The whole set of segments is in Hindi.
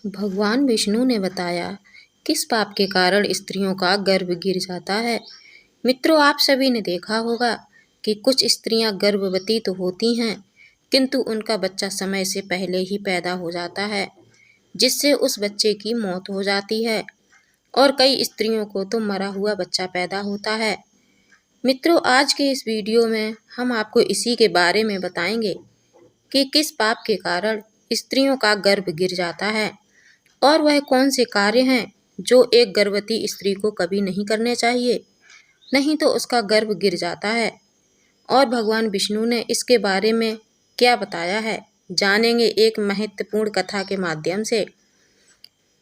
भगवान विष्णु ने बताया किस पाप के कारण स्त्रियों का गर्भ गिर जाता है। मित्रों, आप सभी ने देखा होगा कि कुछ स्त्रियां गर्भवती तो होती हैं, किंतु उनका बच्चा समय से पहले ही पैदा हो जाता है, जिससे उस बच्चे की मौत हो जाती है और कई स्त्रियों को तो मरा हुआ बच्चा पैदा होता है। मित्रों, आज के इस वीडियो में हम आपको इसी के बारे में बताएंगे कि किस पाप के कारण स्त्रियों का गर्भ गिर जाता है और वह कौन से कार्य हैं जो एक गर्भवती स्त्री को कभी नहीं करने चाहिए, नहीं तो उसका गर्भ गिर जाता है। और भगवान विष्णु ने इसके बारे में क्या बताया है, जानेंगे एक महत्वपूर्ण कथा के माध्यम से।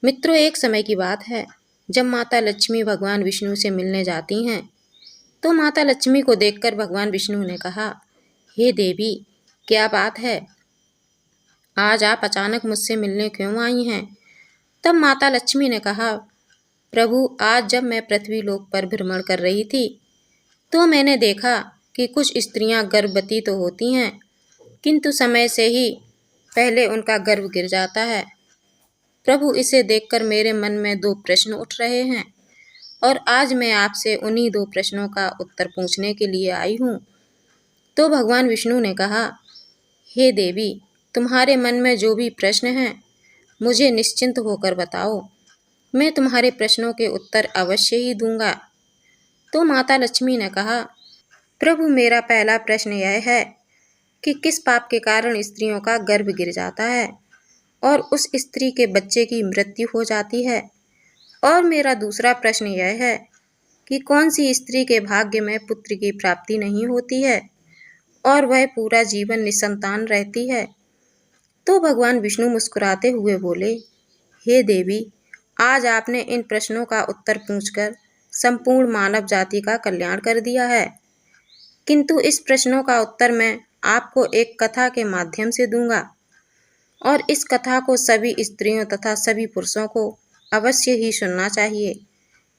मित्रों, एक समय की बात है जब माता लक्ष्मी भगवान विष्णु से मिलने जाती हैं, तो माता लक्ष्मी को देखकर भगवान विष्णु ने कहा, हे देवी, क्या बात है, आज आप अचानक मुझसे मिलने क्यों आई हैं? तब माता लक्ष्मी ने कहा, प्रभु, आज जब मैं पृथ्वी लोक पर भ्रमण कर रही थी तो मैंने देखा कि कुछ स्त्रियां गर्भवती तो होती हैं, किंतु समय से ही पहले उनका गर्भ गिर जाता है। प्रभु, इसे देखकर मेरे मन में दो प्रश्न उठ रहे हैं और आज मैं आपसे उन्हीं दो प्रश्नों का उत्तर पूछने के लिए आई हूँ। तो भगवान विष्णु ने कहा, हे देवी, तुम्हारे मन में जो भी प्रश्न हैं मुझे निश्चिंत होकर बताओ, मैं तुम्हारे प्रश्नों के उत्तर अवश्य ही दूंगा। तो माता लक्ष्मी ने कहा, प्रभु, मेरा पहला प्रश्न यह है कि किस पाप के कारण स्त्रियों का गर्भ गिर जाता है और उस स्त्री के बच्चे की मृत्यु हो जाती है। और मेरा दूसरा प्रश्न यह है कि कौन सी स्त्री के भाग्य में पुत्र की प्राप्ति नहीं होती है और वह पूरा जीवन निसंतान रहती है। तो भगवान विष्णु मुस्कुराते हुए बोले, हे देवी, आज आपने इन प्रश्नों का उत्तर पूछकर संपूर्ण मानव जाति का कल्याण कर दिया है, किंतु इस प्रश्नों का उत्तर मैं आपको एक कथा के माध्यम से दूंगा और इस कथा को सभी स्त्रियों तथा सभी पुरुषों को अवश्य ही सुनना चाहिए,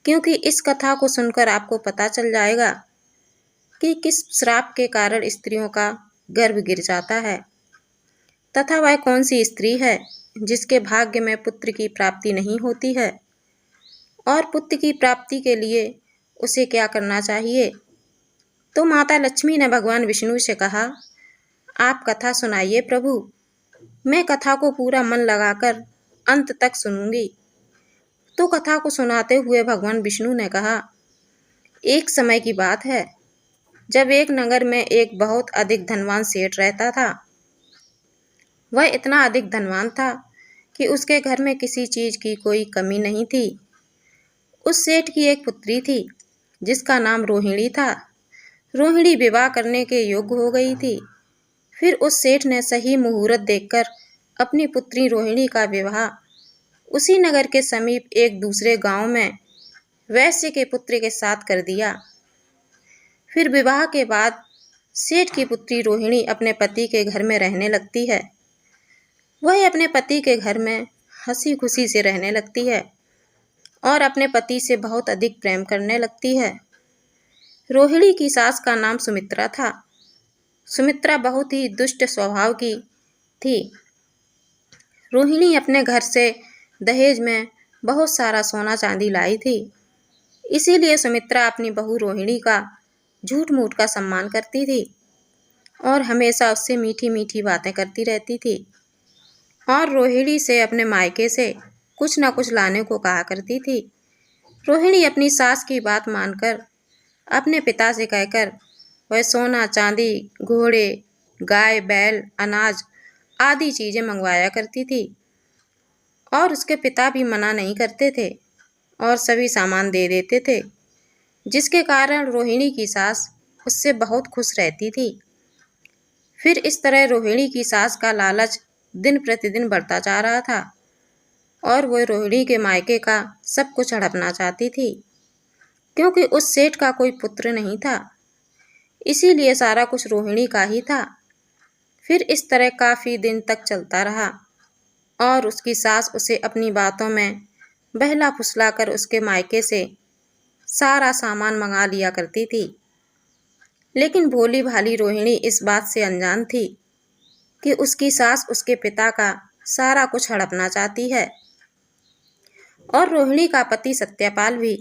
क्योंकि इस कथा को सुनकर आपको पता चल जाएगा कि किस श्राप के कारण स्त्रियों का गर्भ गिर जाता है तथा वह कौन सी स्त्री है जिसके भाग्य में पुत्र की प्राप्ति नहीं होती है और पुत्र की प्राप्ति के लिए उसे क्या करना चाहिए। तो माता लक्ष्मी ने भगवान विष्णु से कहा, आप कथा सुनाइए प्रभु, मैं कथा को पूरा मन लगाकर अंत तक सुनूंगी। तो कथा को सुनाते हुए भगवान विष्णु ने कहा, एक समय की बात है जब एक नगर में एक बहुत अधिक धनवान सेठ रहता था। वह इतना अधिक धनवान था कि उसके घर में किसी चीज की कोई कमी नहीं थी। उस सेठ की एक पुत्री थी जिसका नाम रोहिणी था। रोहिणी विवाह करने के योग्य हो गई थी। फिर उस सेठ ने सही मुहूर्त देखकर अपनी पुत्री रोहिणी का विवाह उसी नगर के समीप एक दूसरे गांव में वैश्य के पुत्र के साथ कर दिया। फिर विवाह के बाद सेठ की पुत्री रोहिणी अपने पति के घर में रहने लगती है। वह अपने पति के घर में हंसी खुशी से रहने लगती है और अपने पति से बहुत अधिक प्रेम करने लगती है। रोहिणी की सास का नाम सुमित्रा था। सुमित्रा बहुत ही दुष्ट स्वभाव की थी। रोहिणी अपने घर से दहेज में बहुत सारा सोना चांदी लाई थी। इसीलिए सुमित्रा अपनी बहू रोहिणी का झूठ मूठ का सम्मान करती थी और हमेशा उससे मीठी मीठी बातें करती रहती थी और रोहिणी से अपने मायके से कुछ न कुछ लाने को कहा करती थी। रोहिणी अपनी सास की बात मानकर अपने पिता से कहकर वह सोना चांदी, घोड़े, गाय, बैल, अनाज आदि चीजें मंगवाया करती थी और उसके पिता भी मना नहीं करते थे और सभी सामान दे देते थे, जिसके कारण रोहिणी की सास उससे बहुत खुश रहती थी। फिर इस तरह रोहिणी की सास का लालच दिन प्रतिदिन बढ़ता जा रहा था और वह रोहिणी के मायके का सब कुछ हड़पना चाहती थी, क्योंकि उस सेठ का कोई पुत्र नहीं था, इसीलिए सारा कुछ रोहिणी का ही था। फिर इस तरह काफी दिन तक चलता रहा और उसकी सास उसे अपनी बातों में बहला फुसला कर उसके मायके से सारा सामान मंगा लिया करती थी। लेकिन भोली भाली रोहिणी इस बात से अनजान थी कि उसकी सास उसके पिता का सारा कुछ हड़पना चाहती है और रोहिणी का पति सत्यपाल भी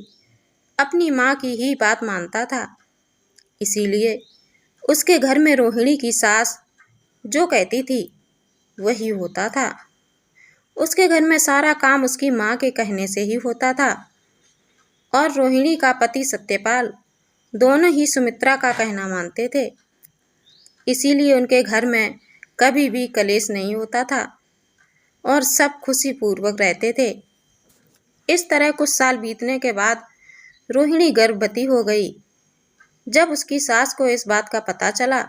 अपनी माँ की ही बात मानता था। इसीलिए उसके घर में रोहिणी की सास जो कहती थी वही होता था। उसके घर में सारा काम उसकी माँ के कहने से ही होता था। और रोहिणी का पति सत्यपाल दोनों ही सुमित्रा का कहना मानते थे। इसीलिए उनके घर में कभी भी कलेश नहीं होता था और सब खुशी पूर्वक रहते थे। इस तरह कुछ साल बीतने के बाद रोहिणी गर्भवती हो गई। जब उसकी सास को इस बात का पता चला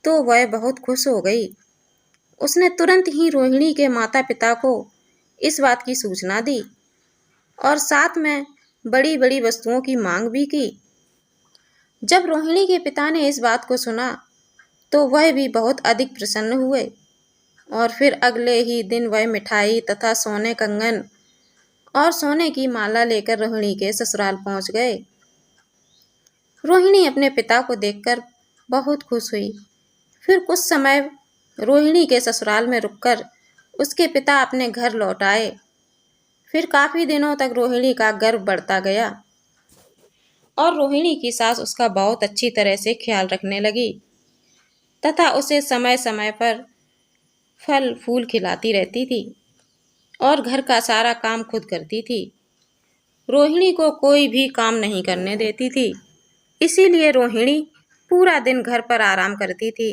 तो वह बहुत खुश हो गई। उसने तुरंत ही रोहिणी के माता पिता को इस बात की सूचना दी और साथ में बड़ी बड़ी वस्तुओं की मांग भी की। जब रोहिणी के पिता ने इस बात को सुना तो वह भी बहुत अधिक प्रसन्न हुए और फिर अगले ही दिन वह मिठाई तथा सोने कंगन और सोने की माला लेकर रोहिणी के ससुराल पहुंच गए। रोहिणी अपने पिता को देखकर बहुत खुश हुई। फिर कुछ समय रोहिणी के ससुराल में रुककर उसके पिता अपने घर लौट आए। फिर काफी दिनों तक रोहिणी का गर्भ बढ़ता गया और रोहिणी की सास उसका बहुत अच्छी तरह से ख्याल रखने लगी तथा उसे समय समय पर फल फूल खिलाती रहती थी और घर का सारा काम खुद करती थी। रोहिणी को कोई भी काम नहीं करने देती थी। इसीलिए रोहिणी पूरा दिन घर पर आराम करती थी।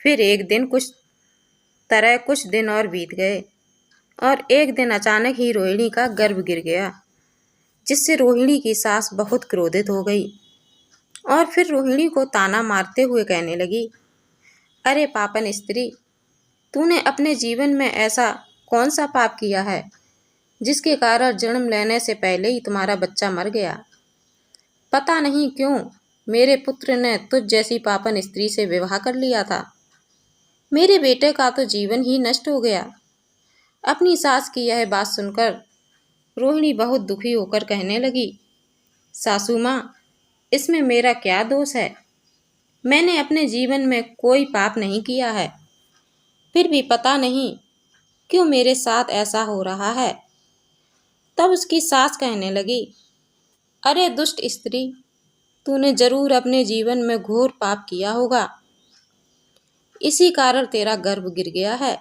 फिर एक दिन कुछ दिन और बीत गए और एक दिन अचानक ही रोहिणी का गर्भ गिर गया, जिससे रोहिणी की सास बहुत क्रोधित हो गई और फिर रोहिणी को ताना मारते हुए कहने लगी, अरे पापन स्त्री, तूने अपने जीवन में ऐसा कौन सा पाप किया है जिसके कारण जन्म लेने से पहले ही तुम्हारा बच्चा मर गया। पता नहीं क्यों मेरे पुत्र ने तुझ जैसी पापन स्त्री से विवाह कर लिया था। मेरे बेटे का तो जीवन ही नष्ट हो गया। अपनी सास की यह बात सुनकर रोहिणी बहुत दुखी होकर कहने लगी, सासू माँ, इसमें मेरा क्या दोष है? मैंने अपने जीवन में कोई पाप नहीं किया है, फिर भी पता नहीं क्यों मेरे साथ ऐसा हो रहा है। तब उसकी सास कहने लगी, अरे दुष्ट स्त्री, तूने जरूर अपने जीवन में घोर पाप किया होगा, इसी कारण तेरा गर्भ गिर गया है।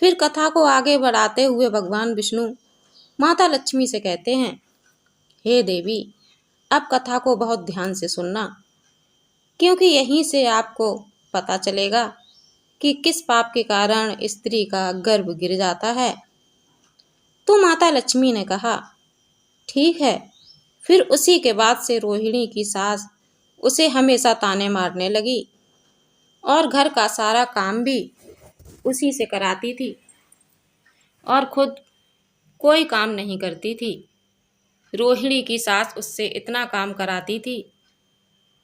फिर कथा को आगे बढ़ाते हुए भगवान विष्णु माता लक्ष्मी से कहते हैं, हे देवी, अब कथा को बहुत ध्यान से सुनना, क्योंकि यहीं से आपको पता चलेगा कि किस पाप के कारण स्त्री का गर्भ गिर जाता है। तो माता लक्ष्मी ने कहा, ठीक है। फिर उसी के बाद से रोहिणी की सास उसे हमेशा ताने मारने लगी और घर का सारा काम भी उसी से कराती थी और खुद कोई काम नहीं करती थी। रोहिणी की सास उससे इतना काम कराती थी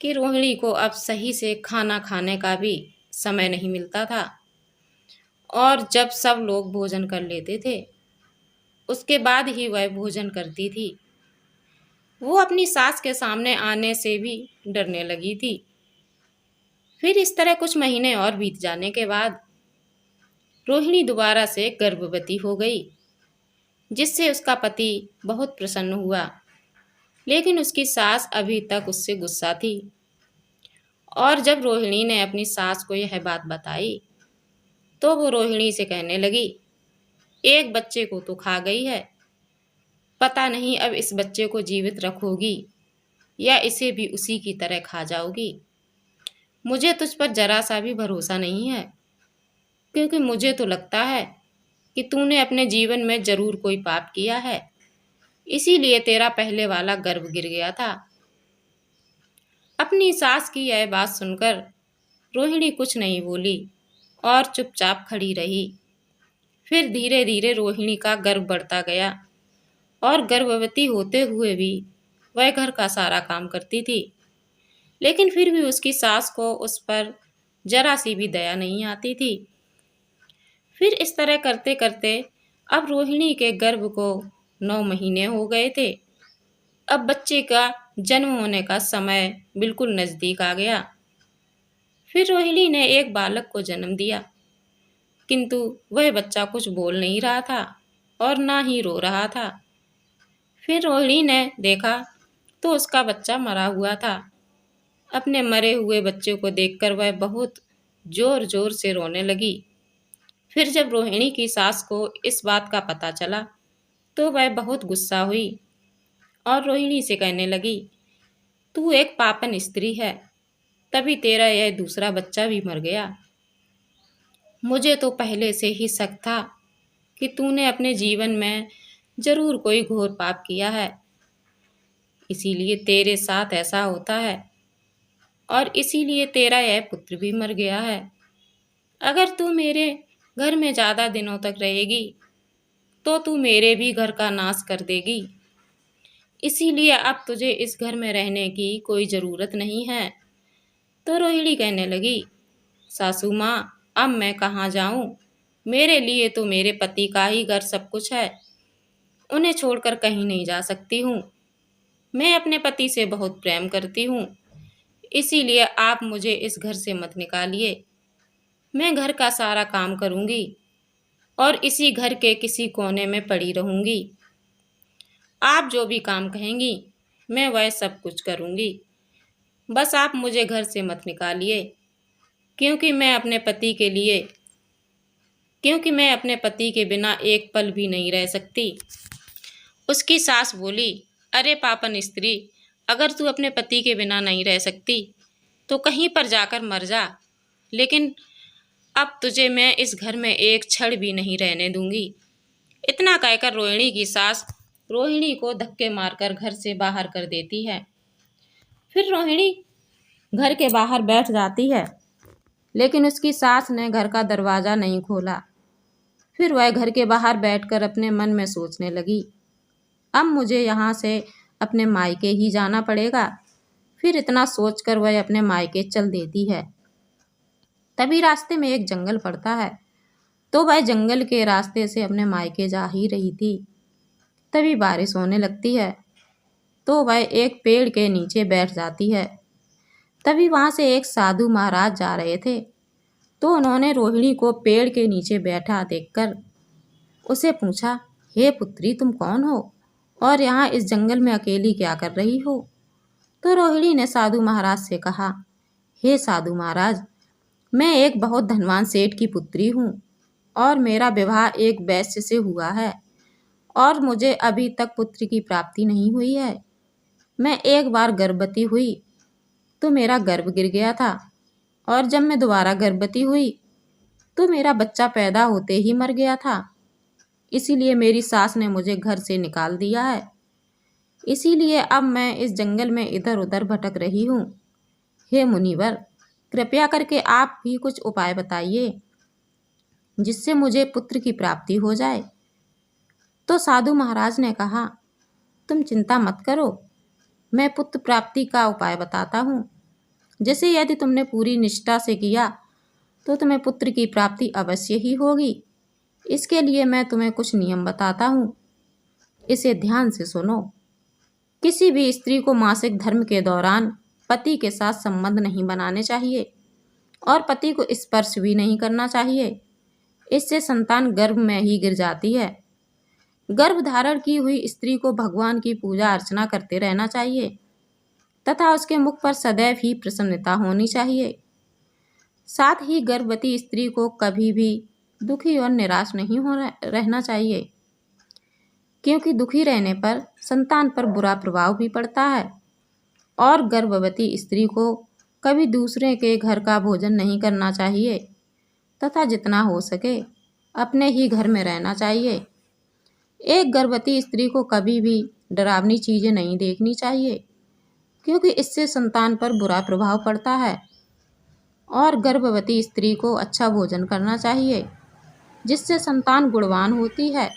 कि रोहिणी को अब सही से खाना खाने का भी समय नहीं मिलता था। और जब सब लोग भोजन कर लेते थे उसके बाद ही वह भोजन करती थी। वो अपनी सास के सामने आने से भी डरने लगी थी। फिर इस तरह कुछ महीने और बीत जाने के बाद रोहिणी दोबारा से गर्भवती हो गई, जिससे उसका पति बहुत प्रसन्न हुआ। लेकिन उसकी सास अभी तक उससे गुस्सा थी और जब रोहिणी ने अपनी सास को यह बात बताई तो वो रोहिणी से कहने लगी, एक बच्चे को तो खा गई है, पता नहीं अब इस बच्चे को जीवित रखोगी या इसे भी उसी की तरह खा जाओगी। मुझे तुझ पर जरा सा भी भरोसा नहीं है, क्योंकि मुझे तो लगता है कि तूने अपने जीवन में जरूर कोई पाप किया है, इसीलिए तेरा पहले वाला गर्भ गिर गया था। अपनी सास की यह बात सुनकर रोहिणी कुछ नहीं बोली और चुपचाप खड़ी रही। फिर धीरे धीरे रोहिणी का गर्भ बढ़ता गया और गर्भवती होते हुए भी वह घर का सारा काम करती थी। लेकिन फिर भी उसकी सास को उस पर जरा सी भी दया नहीं आती थी। फिर इस तरह करते करते अब रोहिणी के गर्भ को 9 महीने हो गए थे। अब बच्चे का जन्म होने का समय बिल्कुल नजदीक आ गया। फिर रोहिणी ने एक बालक को जन्म दिया, किंतु वह बच्चा कुछ बोल नहीं रहा था और ना ही रो रहा था। फिर रोहिणी ने देखा तो उसका बच्चा मरा हुआ था। अपने मरे हुए बच्चे को देखकर वह बहुत जोर जोर से रोने लगी। फिर जब रोहिणी की सास को इस बात का पता चला तो वह बहुत गुस्सा हुई और रोहिणी से कहने लगी, तू एक पापन स्त्री है, तभी तेरा यह दूसरा बच्चा भी मर गया। मुझे तो पहले से ही शक था कि तूने अपने जीवन में जरूर कोई घोर पाप किया है, इसीलिए तेरे साथ ऐसा होता है और इसीलिए तेरा यह पुत्र भी मर गया है। अगर तू मेरे घर में ज़्यादा दिनों तक रहेगी तो तू मेरे भी घर का नाश कर देगी, इसीलिए अब तुझे इस घर में रहने की कोई ज़रूरत नहीं है। तो रोहिणी कहने लगी, सासू माँ, अब मैं कहाँ जाऊँ? मेरे लिए तो मेरे पति का ही घर सब कुछ है, उन्हें छोड़कर कहीं नहीं जा सकती हूँ। मैं अपने पति से बहुत प्रेम करती हूँ, इसीलिए आप मुझे इस घर से मत निकालिए। मैं घर का सारा काम करूँगी और इसी घर के किसी कोने में पड़ी रहूँगी। आप जो भी काम कहेंगी मैं वह सब कुछ करूँगी, बस आप मुझे घर से मत निकालिए, क्योंकि मैं अपने पति के बिना एक पल भी नहीं रह सकती। उसकी सास बोली, अरे पापन स्त्री, अगर तू अपने पति के बिना नहीं रह सकती तो कहीं पर जाकर मर जा, लेकिन अब तुझे मैं इस घर में एक क्षण भी नहीं रहने दूंगी। इतना कहकर रोहिणी की सास रोहिणी को धक्के मारकर घर से बाहर कर देती है। फिर रोहिणी घर के बाहर बैठ जाती है, लेकिन उसकी सास ने घर का दरवाज़ा नहीं खोला। फिर वह घर के बाहर बैठकर अपने मन में सोचने लगी, अब मुझे यहाँ से अपने मायके ही जाना पड़ेगा। फिर इतना सोचकर वह अपने मायके चल देती है। तभी रास्ते में एक जंगल पड़ता है, तो वह जंगल के रास्ते से अपने मायके जा ही रही थी। तभी बारिश होने लगती है, तो वह एक पेड़ के नीचे बैठ जाती है। तभी वहाँ से एक साधु महाराज जा रहे थे, तो उन्होंने रोहिणी को पेड़ के नीचे बैठा देखकर उसे पूछा, हे पुत्री, तुम कौन हो और यहाँ इस जंगल में अकेली क्या कर रही हो? तो रोहिणी ने साधु महाराज से कहा, हे साधु महाराज, मैं एक बहुत धनवान सेठ की पुत्री हूँ और मेरा विवाह एक वैश्य से हुआ है और मुझे अभी तक पुत्र की प्राप्ति नहीं हुई है। मैं एक बार गर्भवती हुई तो मेरा गर्भ गिर गया था और जब मैं दोबारा गर्भवती हुई तो मेरा बच्चा पैदा होते ही मर गया था, इसीलिए मेरी सास ने मुझे घर से निकाल दिया है। इसीलिए अब मैं इस जंगल में इधर उधर भटक रही हूँ। हे मुनिवर, कृपया करके आप भी कुछ उपाय बताइए जिससे मुझे पुत्र की प्राप्ति हो जाए। तो साधु महाराज ने कहा, तुम चिंता मत करो, मैं पुत्र प्राप्ति का उपाय बताता हूँ। जैसे यदि तुमने पूरी निष्ठा से किया तो तुम्हें पुत्र की प्राप्ति अवश्य ही होगी। इसके लिए मैं तुम्हें कुछ नियम बताता हूँ, इसे ध्यान से सुनो। किसी भी स्त्री को मासिक धर्म के दौरान पति के साथ संबंध नहीं बनाने चाहिए और पति को स्पर्श भी नहीं करना चाहिए, इससे संतान गर्भ में ही गिर जाती है। गर्भ धारण की हुई स्त्री को भगवान की पूजा अर्चना करते रहना चाहिए तथा उसके मुख पर सदैव ही प्रसन्नता होनी चाहिए। साथ ही गर्भवती स्त्री को कभी भी दुखी और निराश नहीं रहना चाहिए, क्योंकि दुखी रहने पर संतान पर बुरा प्रभाव भी पड़ता है। और गर्भवती स्त्री को कभी दूसरे के घर का भोजन नहीं करना चाहिए तथा जितना हो सके अपने ही घर में रहना चाहिए। एक गर्भवती स्त्री को कभी भी डरावनी चीज़ें नहीं देखनी चाहिए, क्योंकि इससे संतान पर बुरा प्रभाव पड़ता है। और गर्भवती स्त्री को अच्छा भोजन करना चाहिए, जिससे संतान गुणवान होती है।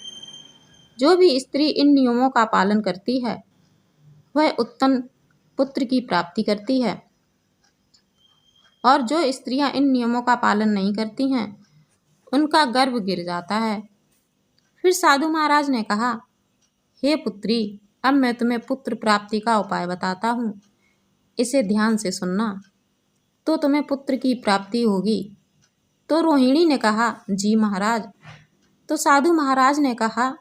जो भी स्त्री इन नियमों का पालन करती है वह उत्तम पुत्र की प्राप्ति करती है, और जो स्त्रियां इन नियमों का पालन नहीं करती हैं उनका गर्भ गिर जाता है। फिर साधु महाराज ने कहा, हे पुत्री, अब मैं तुम्हें पुत्र प्राप्ति का उपाय बताता हूँ, इसे ध्यान से सुनना, तो तुम्हें पुत्र की प्राप्ति होगी। तो रोहिणी ने कहा, जी महाराज। तो साधु महाराज ने कहा,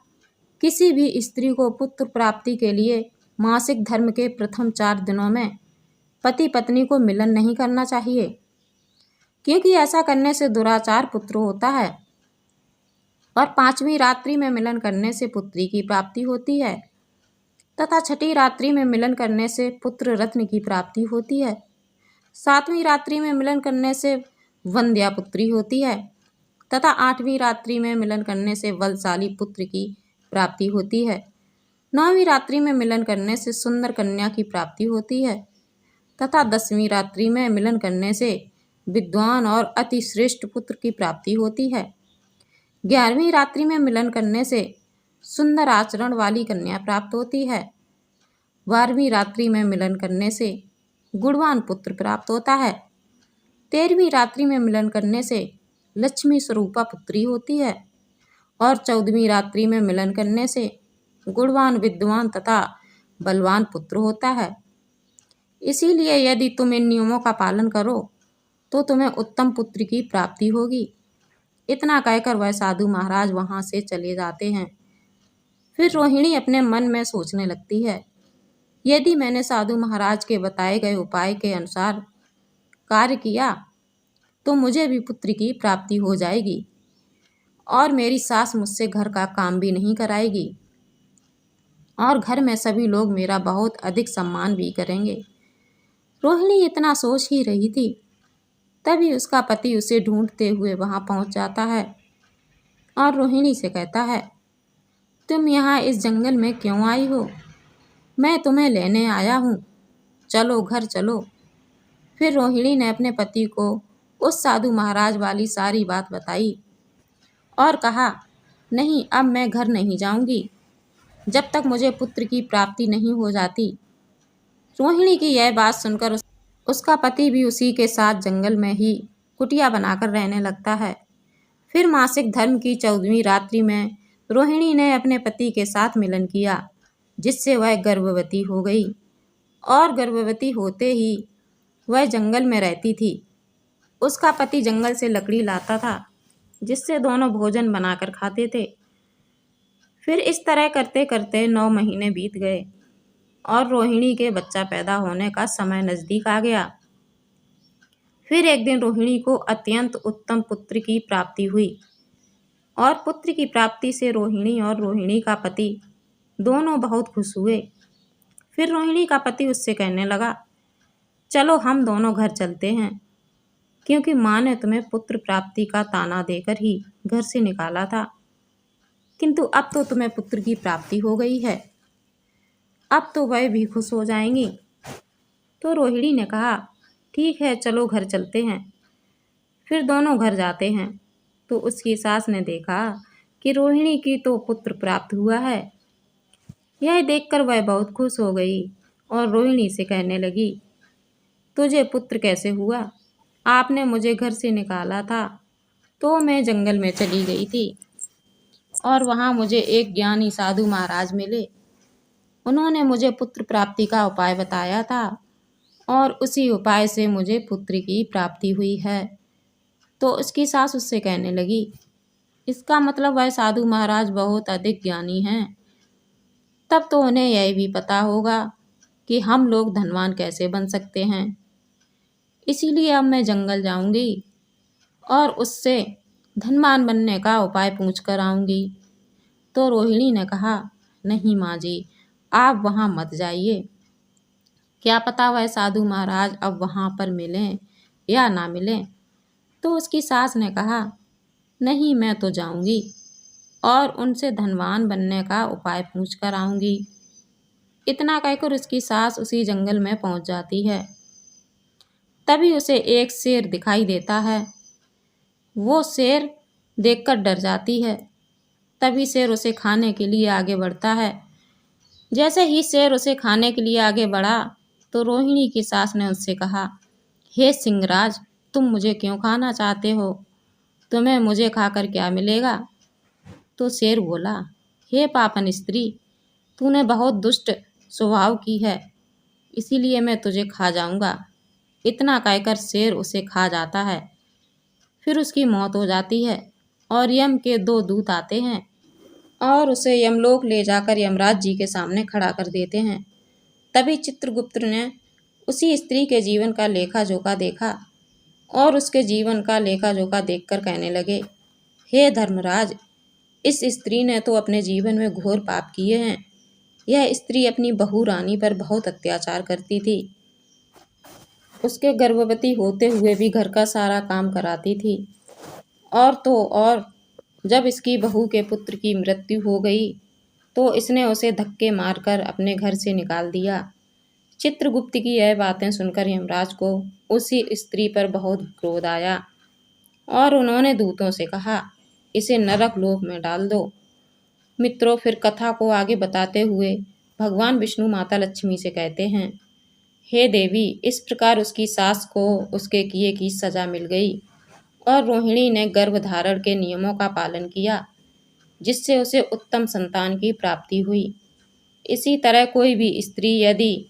किसी भी स्त्री को पुत्र प्राप्ति के लिए मासिक धर्म के प्रथम 4 दिनों में पति पत्नी को मिलन नहीं करना चाहिए, क्योंकि ऐसा करने से दुराचार पुत्र होता है और 5वीं रात्रि में मिलन करने से पुत्री की प्राप्ति होती है तथा 6ठी रात्रि में मिलन करने से पुत्र रत्न की प्राप्ति होती है। 7वीं रात्रि में मिलन करने से वंध्या पुत्री होती है तथा 8वीं रात्रि में मिलन करने से बलशाली पुत्र की प्राप्ति होती है। 9वीं रात्रि में मिलन करने से सुंदर कन्या की प्राप्ति होती है तथा 10वीं रात्रि में मिलन करने से विद्वान और अति श्रेष्ठ पुत्र की प्राप्ति होती है। 11वीं रात्रि में मिलन करने से सुंदर आचरण वाली कन्या प्राप्त होती है। 12वीं रात्रि में मिलन करने से गुणवान पुत्र प्राप्त होता है। 13वीं रात्रि में मिलन करने से लक्ष्मी स्वरूपा पुत्री होती है और 14वीं रात्रि में मिलन करने से गुणवान विद्वान तथा बलवान पुत्र होता है। इसीलिए यदि तुम इन नियमों का पालन करो तो तुम्हें उत्तम पुत्र की प्राप्ति होगी। इतना कहकर वह साधु महाराज वहाँ से चले जाते हैं। फिर रोहिणी अपने मन में सोचने लगती है, यदि मैंने साधु महाराज के बताए गए उपाय के अनुसार कार्य किया तो मुझे भी पुत्र की प्राप्ति हो जाएगी और मेरी सास मुझसे घर का काम भी नहीं कराएगी और घर में सभी लोग मेरा बहुत अधिक सम्मान भी करेंगे। रोहिणी इतना सोच ही रही थी, तभी उसका पति उसे ढूंढते हुए वहां पहुंच जाता है और रोहिणी से कहता है, तुम यहाँ इस जंगल में क्यों आई हो? मैं तुम्हें लेने आया हूँ, चलो घर चलो। फिर रोहिणी ने अपने पति को उस साधु महाराज वाली सारी बात बताई और कहा, नहीं, अब मैं घर नहीं जाऊंगी जब तक मुझे पुत्र की प्राप्ति नहीं हो जाती। रोहिणी की यह बात सुनकर उसका पति भी उसी के साथ जंगल में ही कुटिया बनाकर रहने लगता है। फिर मासिक धर्म की 14वीं रात्रि में रोहिणी ने अपने पति के साथ मिलन किया, जिससे वह गर्भवती हो गई और गर्भवती होते ही वह जंगल में रहती थी। उसका पति जंगल से लकड़ी लाता था, जिससे दोनों भोजन बनाकर खाते थे। फिर इस तरह करते करते 9 महीने बीत गए और रोहिणी के बच्चा पैदा होने का समय नज़दीक आ गया। फिर एक दिन रोहिणी को अत्यंत उत्तम पुत्र की प्राप्ति हुई और पुत्र की प्राप्ति से रोहिणी और रोहिणी का पति दोनों बहुत खुश हुए। फिर रोहिणी का पति उससे कहने लगा, चलो हम दोनों घर चलते हैं, क्योंकि माँ ने तुम्हें पुत्र प्राप्ति का ताना देकर ही घर से निकाला था, किंतु अब तो तुम्हें पुत्र की प्राप्ति हो गई है, अब तो वह भी खुश हो जाएंगी। तो रोहिणी ने कहा, ठीक है, चलो घर चलते हैं। फिर दोनों घर जाते हैं तो उसकी सास ने देखा कि रोहिणी की तो पुत्र प्राप्त हुआ है। यह देखकर वह बहुत खुश हो गई और रोहिणी से कहने लगी, तुझे पुत्र कैसे हुआ? आपने मुझे घर से निकाला था तो मैं जंगल में चली गई थी और वहाँ मुझे एक ज्ञानी साधु महाराज मिले। उन्होंने मुझे पुत्र प्राप्ति का उपाय बताया था और उसी उपाय से मुझे पुत्र की प्राप्ति हुई है। तो उसकी सास उससे कहने लगी, इसका मतलब वह साधु महाराज बहुत अधिक ज्ञानी हैं, तब तो उन्हें यह भी पता होगा कि हम लोग धनवान कैसे बन सकते हैं। इसीलिए अब मैं जंगल जाऊंगी और उससे धनवान बनने का उपाय पूछ कर आऊँगी। तो रोहिणी ने कहा, नहीं माँ जी, आप वहाँ मत जाइए, क्या पता वह साधु महाराज अब वहाँ पर मिलें या ना मिलें। तो उसकी सास ने कहा, नहीं, मैं तो जाऊंगी और उनसे धनवान बनने का उपाय पूछ कर आऊँगी। इतना कहकर उसकी सास उसी जंगल में पहुँच जाती है। तभी उसे एक शेर दिखाई देता है। वो शेर देखकर डर जाती है। तभी शेर उसे खाने के लिए आगे बढ़ता है। जैसे ही शेर उसे खाने के लिए आगे बढ़ा तो रोहिणी की सास ने उससे कहा, हे सिंहराज, तुम मुझे क्यों खाना चाहते हो? तुम्हें मुझे खाकर क्या मिलेगा? तो शेर बोला, हे पापन स्त्री, तूने बहुत दुष्ट स्वभाव की है, इसीलिए मैं तुझे खा जाऊंगा। इतना कहकर शेर उसे खा जाता है। फिर उसकी मौत हो जाती है और यम के 2 दूत आते हैं और उसे यमलोक ले जाकर यमराज जी के सामने खड़ा कर देते हैं। तभी चित्रगुप्त ने उसी स्त्री के जीवन का लेखा जोखा देखा और उसके जीवन का लेखा जोखा देखकर कहने लगे, हे धर्मराज, इस स्त्री ने तो अपने जीवन में घोर पाप किए हैं। यह स्त्री अपनी बहू रानी पर बहुत अत्याचार करती थी। उसके गर्भवती होते हुए भी घर का सारा काम कराती थी। और तो और जब इसकी बहू के पुत्र की मृत्यु हो गई तो इसने उसे धक्के मारकर अपने घर से निकाल दिया। चित्रगुप्त की यह बातें सुनकर यमराज को उसी स्त्री पर बहुत क्रोध आया और उन्होंने दूतों से कहा, इसे नरक लोक में डाल दो। मित्रों, फिर कथा को आगे बताते हुए भगवान विष्णु माता लक्ष्मी से कहते हैं, हे देवी, इस प्रकार उसकी सास को उसके किए की सजा मिल गई और रोहिणी ने गर्भ धारण के नियमों का पालन किया, जिससे उसे उत्तम संतान की प्राप्ति हुई। इसी तरह कोई भी स्त्री यदि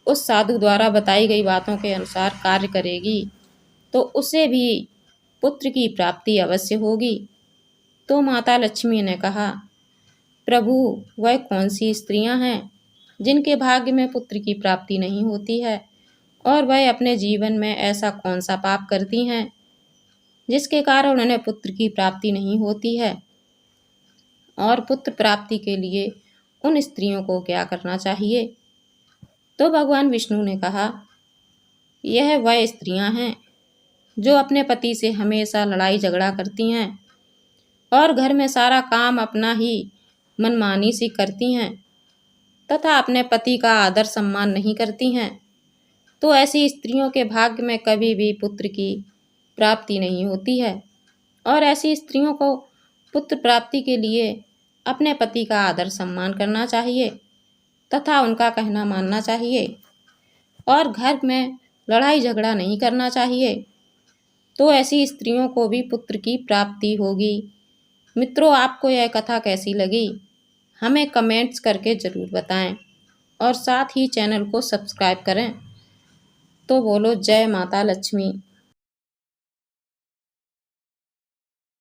उस साधु द्वारा बताई गई बातों के अनुसार कार्य करेगी तो उसे भी पुत्र की प्राप्ति अवश्य होगी। तो माता लक्ष्मी ने कहा, प्रभु, वह कौन सी स्त्रियां हैं जिनके भाग्य में पुत्र की प्राप्ति नहीं होती है, और वह अपने जीवन में ऐसा कौन सा पाप करती हैं जिसके कारण उन्हें पुत्र की प्राप्ति नहीं होती है, और पुत्र प्राप्ति के लिए उन स्त्रियों को क्या करना चाहिए। तो भगवान विष्णु ने कहा, यह वह स्त्रियां हैं जो अपने पति से हमेशा लड़ाई झगड़ा करती हैं और घर में सारा काम अपना ही मनमानी सी करती हैं तथा अपने पति का आदर सम्मान नहीं करती हैं। तो ऐसी स्त्रियों के भाग्य में कभी भी पुत्र की प्राप्ति नहीं होती है, और ऐसी स्त्रियों को पुत्र प्राप्ति के लिए अपने पति का आदर सम्मान करना चाहिए तथा उनका कहना मानना चाहिए और घर में लड़ाई झगड़ा नहीं करना चाहिए। तो ऐसी स्त्रियों को भी पुत्र की प्राप्ति होगी। मित्रों, आपको यह कथा कैसी लगी हमें कमेंट्स करके ज़रूर बताएं और साथ ही चैनल को सब्सक्राइब करें। तो बोलो जय माता लक्ष्मी।